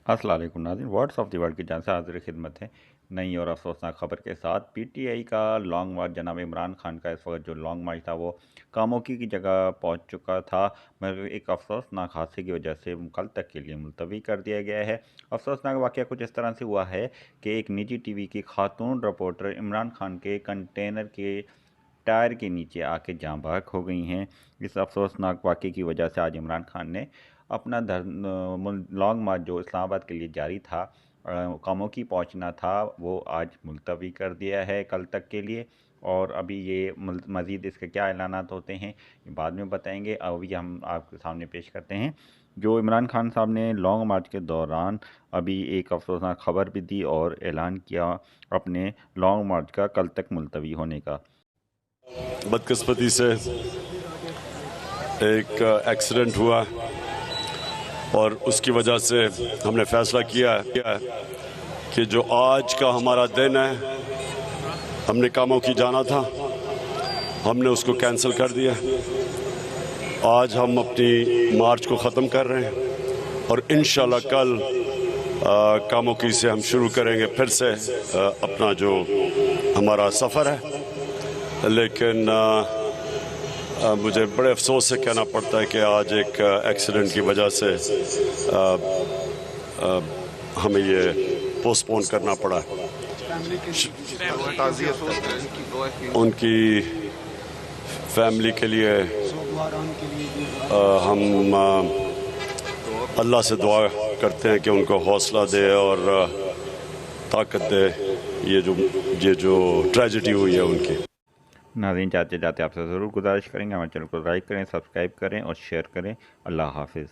अस्सलाम वालेकुम नाज़रीन, वर्ड्स ऑफ द वर्ल्ड की जान से हाजिर खिदमत है नई और अफसोसनाक खबर के साथ। पीटीआई का लॉन्ग मार्च जनाब इमरान खान का इस वक्त जो लॉन्ग मार्च था वो कामोकी की जगह पहुंच चुका था, मगर एक अफसोसनाक हादसे की वजह से कल तक के लिए मुलतवी कर दिया गया है। अफसोसनाक वाक़या कुछ इस तरह से हुआ है कि एक निजी टीवी की खातून रिपोर्टर इमरान खान के कंटेनर के टायर के नीचे आके जाँ बहक हो गई हैं। इस अफसोसनाक वाक़े की वजह से आज इमरान खान ने अपना लॉन्ग मार्च जो इस्लामाबाद के लिए जारी था, कामोकी पहुंचना था, वो आज मुलतवी कर दिया है कल तक के लिए। और अभी ये मज़ीद इसके क्या ऐलानात होते हैं ये बाद में बताएंगे। अभी हम आपके सामने पेश करते हैं जो इमरान खान साहब ने लॉन्ग मार्च के दौरान अभी एक अफसोसनाक खबर भी दी और ऐलान किया अपने लॉन्ग मार्च का कल तक मुलतवी होने का। बदकिस्मती से एक एक्सीडेंट हुआ और उसकी वजह से हमने फैसला किया है कि जो आज का हमारा दिन है, हमने कामों की जाना था, हमने उसको कैंसिल कर दिया। आज हम अपनी मार्च को ख़त्म कर रहे हैं और इंशाल्लाह कल कामों की से हम शुरू करेंगे फिर से अपना जो हमारा सफ़र है। लेकिन मुझे बड़े अफसोस से कहना पड़ता है कि आज एक एक्सीडेंट की वजह से हमें ये पोस्टपोन करना पड़ा। उनकी फैमिली के लिए हम अल्लाह से दुआ करते हैं कि उनको हौसला दे और ताकत दे। ये जो ट्रेजेडी हुई है उनकी। नाज़रीन, जाते जाते आपसे ज़रूर गुजारिश करेंगे हमारे चैनल को लाइक करें, सब्सक्राइब करें और शेयर करें। अल्लाह हाफिज़।